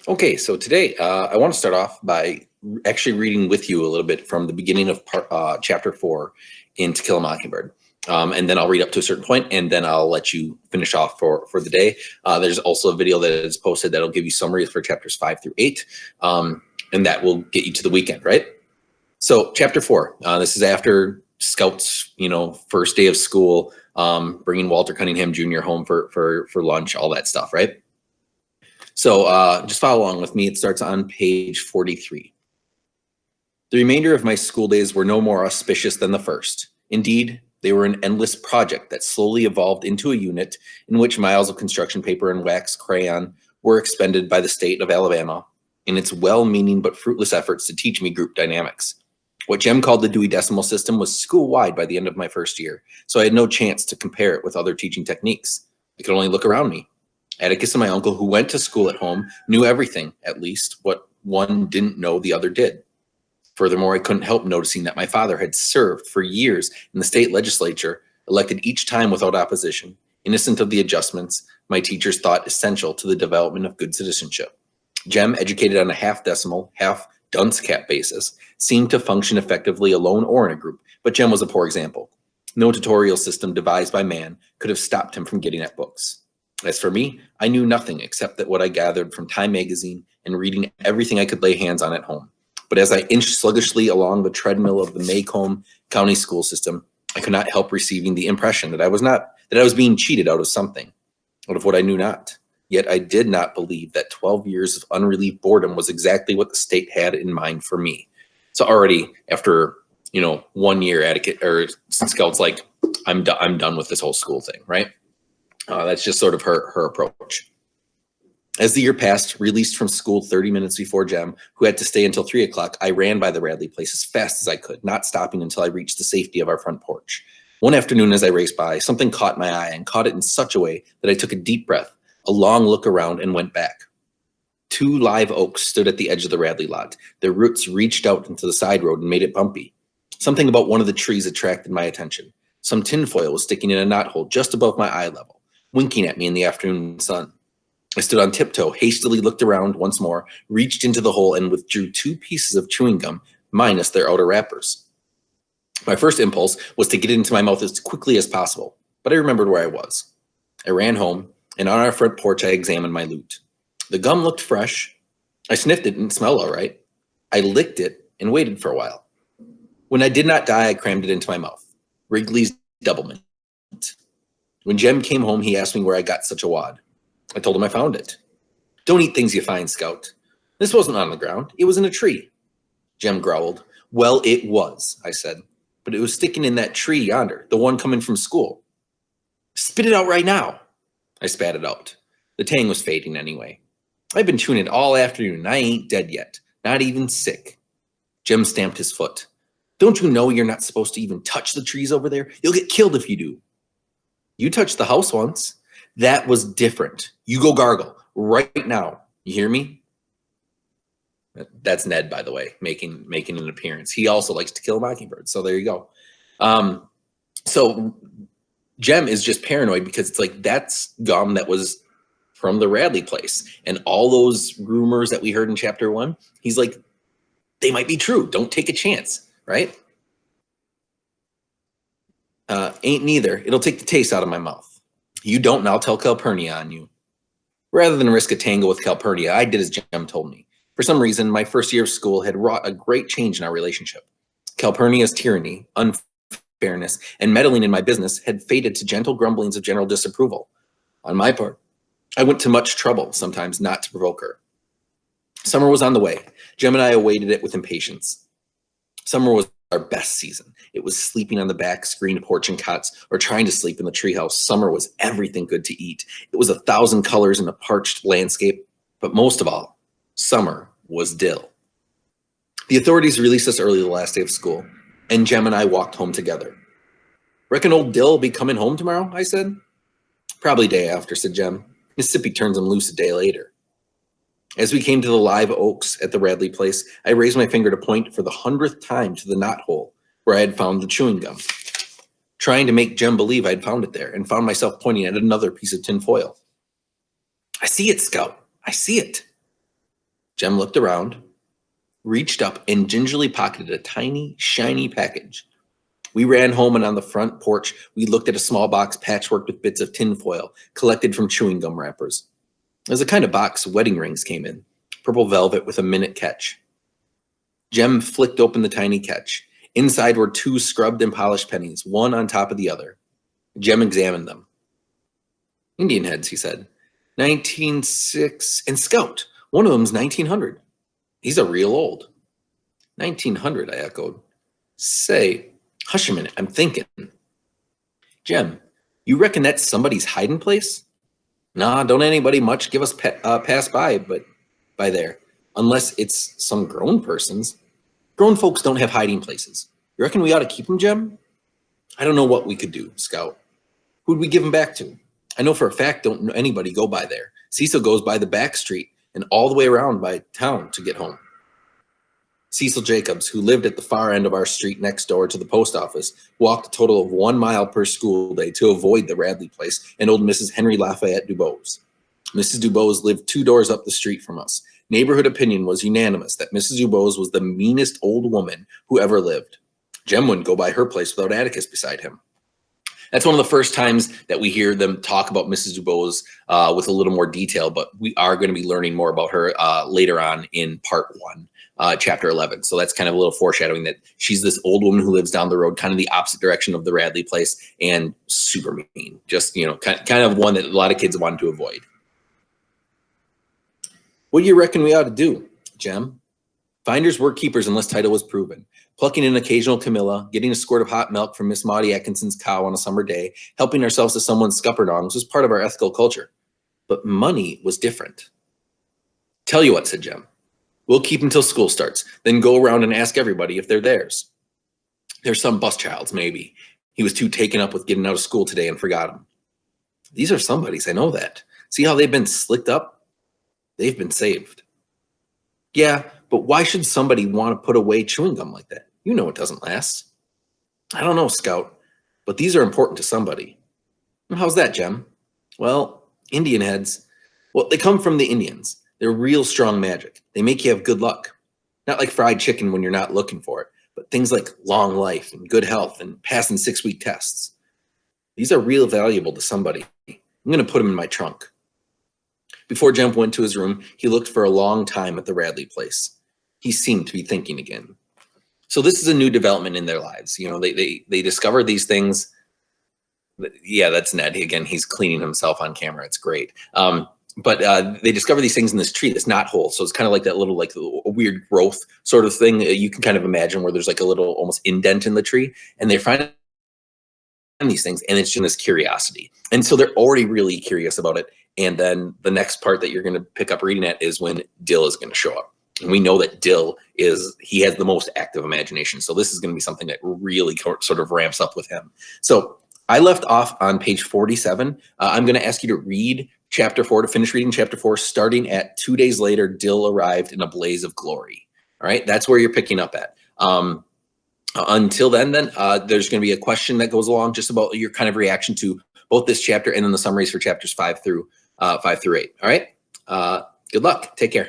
Okay, so today I want to start off by actually reading with you a little bit from the beginning of chapter 4 in To Kill a Mockingbird. And then I'll read up to a certain point, and then I'll let you finish off for the day. There's also a video that is posted that'll give you summaries for chapters 5 through 8, and that will get you to the weekend, right? So chapter 4, this is after Scout's, first day of school, bringing Walter Cunningham Jr. home for lunch, all that stuff, right? So just follow along with me. It starts on page 43. The remainder of my school days were no more auspicious than the first. Indeed, they were an endless project that slowly evolved into a unit in which miles of construction paper and wax crayon were expended by the state of Alabama in its well-meaning but fruitless efforts to teach me group dynamics. What Jem called the Dewey Decimal System was school-wide by the end of my first year, so I had no chance to compare it with other teaching techniques. I could only look around me. Atticus and my uncle, who went to school at home, knew everything, at least what one didn't know the other did. Furthermore, I couldn't help noticing that my father had served for years in the state legislature, elected each time without opposition, innocent of the adjustments my teachers thought essential to the development of good citizenship. Jem, educated on a half-decimal, half-dunce cap basis, seemed to function effectively alone or in a group, but Jem was a poor example. No tutorial system devised by man could have stopped him from getting at books. As for me, I knew nothing except that what I gathered from Time magazine and reading everything I could lay hands on at home. But as I inched sluggishly along the treadmill of the Maycomb County school system, I could not help receiving the impression that I was being cheated out of something, out of what I knew not. Yet I did not believe that 12 years of unrelieved boredom was exactly what the state had in mind for me. So already after 1 year, Scout's like, I'm done with this whole school thing, right? That's just sort of her approach. As the year passed, released from school 30 minutes before Jem, who had to stay until 3 o'clock, I ran by the Radley place as fast as I could, not stopping until I reached the safety of our front porch. One afternoon as I raced by, something caught my eye and caught it in such a way that I took a deep breath, a long look around, and went back. 2 live oaks stood at the edge of the Radley lot. Their roots reached out into the side road and made it bumpy. Something about one of the trees attracted my attention. Some tinfoil was sticking in a knothole just above my eye level, winking at me in the afternoon sun. I stood on tiptoe, hastily looked around once more, reached into the hole, and withdrew 2 pieces of chewing gum, minus their outer wrappers. My first impulse was to get it into my mouth as quickly as possible, but I remembered where I was. I ran home, and on our front porch I examined my loot. The gum looked fresh. I sniffed it and it smelled all right. I licked it and waited for a while. When I did not die, I crammed it into my mouth. Wrigley's Double Mint. When Jem came home, he asked me where I got such a wad. I told him I found it. Don't eat things you find, Scout. This wasn't on the ground. It was in a tree. Jem growled. Well, it was, I said, but it was sticking in that tree yonder, the one coming from school. Spit it out right now. I spat it out. The tang was fading anyway. I've been chewing it all afternoon and I ain't dead yet, not even sick. Jem stamped his foot. Don't you know you're not supposed to even touch the trees over there? You'll get killed if you do. You touched the house once. That was different. You go gargle right now. You hear me? That's Ned, by the way, making an appearance. He also likes To Kill a Mockingbird. So there you go. So Jem is just paranoid because it's like that's gum that was from the Radley place. And all those rumors that we heard in chapter 1, he's like, they might be true. Don't take a chance, right? Ain't neither. It'll take the taste out of my mouth. You don't, and I'll tell Calpurnia on you. Rather than risk a tangle with Calpurnia, I did as Jem told me. For some reason, my first year of school had wrought a great change in our relationship. Calpurnia's tyranny, unfairness, and meddling in my business had faded to gentle grumblings of general disapproval. On my part, I went to much trouble, sometimes not to provoke her. Summer was on the way. Jem and I awaited it with impatience. Summer was our best season. It was sleeping on the back screened porch and cots or trying to sleep in the treehouse. Summer was everything good to eat. It was 1,000 colors in a parched landscape. But most of all, summer was dill. The authorities released us early the last day of school, and Jem and I walked home together. Reckon old Dill will be coming home tomorrow, I said. Probably day after, said Jem. Mississippi turns him loose a day later. As we came to the live oaks at the Radley place, I raised my finger to point for the 100th time to the knothole where I had found the chewing gum, trying to make Jem believe I had found it there, and found myself pointing at another piece of tin foil. I see it, Scout. I see it. Jem looked around, reached up, and gingerly pocketed a tiny, shiny package. We ran home, and on the front porch, we looked at a small box patchworked with bits of tinfoil collected from chewing gum wrappers. It was the kind of box wedding rings came in, purple velvet with a minute catch. Jem flicked open the tiny catch. Inside were 2 scrubbed and polished pennies, one on top of the other. Jem examined them. Indian heads, he said. 1906, and Scout, one of them's 1900. These are real old. 1900, I echoed. Say, hush a minute, I'm thinking. Jem, you reckon that's somebody's hiding place? Nah, don't anybody much give us pass by, but by there, unless it's some grown person's. Grown folks don't have hiding places. You reckon we ought to keep them, Jem? I don't know what we could do, Scout. Who'd we give them back to? I know for a fact don't anybody go by there. Cecil goes by the back street and all the way around by town to get home. Cecil Jacobs, who lived at the far end of our street next door to the post office, walked a total of 1 mile per school day to avoid the Radley place and old Mrs. Henry Lafayette Dubose. Mrs. Dubose lived 2 doors up the street from us. Neighborhood opinion was unanimous that Mrs. Dubose was the meanest old woman who ever lived. Jem wouldn't go by her place without Atticus beside him. That's one of the first times that we hear them talk about Mrs. Dubose with a little more detail, but we are going to be learning more about her later on in part 1. Chapter 11. So that's kind of a little foreshadowing that she's this old woman who lives down the road, kind of the opposite direction of the Radley place, and super mean. Just, you know, kind of one that a lot of kids wanted to avoid. What do you reckon we ought to do, Jem? Finders were keepers unless title was proven. Plucking an occasional Camilla, getting a squirt of hot milk from Miss Maudie Atkinson's cow on a summer day, helping ourselves to someone's scuppernongs was part of our ethical culture. But money was different. Tell you what, said Jem. We'll keep until school starts, then go around and ask everybody if they're theirs. There's some bus child's, maybe. He was too taken up with getting out of school today and forgot him. These are somebody's, I know that. See how they've been slicked up? They've been saved. Yeah, but why should somebody want to put away chewing gum like that? You know it doesn't last. I don't know, Scout, but these are important to somebody. How's that, Jem? Well, Indian heads. Well, they come from the Indians. They're real strong magic. They make you have good luck. Not like fried chicken when you're not looking for it, but things like long life and good health and passing 6-week tests. These are real valuable to somebody. I'm going to put them in my trunk. Before Jem went to his room, he looked for a long time at the Radley place. He seemed to be thinking again. So this is a new development in their lives. You know, they discover these things. Yeah, that's Ned. Again, he's cleaning himself on camera. It's great. But they discover these things in this tree that's not whole. So it's kind of like that little, like a weird growth sort of thing. You can kind of imagine where there's like a little almost indent in the tree, and they find these things, and it's just this curiosity. And so they're already really curious about it. And then the next part that you're going to pick up reading at is when Dill is going to show up. And we know that Dill he has the most active imagination. So this is going to be something that really sort of ramps up with him. So I left off on page 47. I'm going to ask you to read chapter 4, to finish reading chapter 4, starting at 2 days later, Dill arrived in a blaze of glory. All right, that's where you're picking up at. Until then, there's going to be a question that goes along just about your kind of reaction to both this chapter and then the summaries for chapters 5 through 8. All right, good luck. Take care.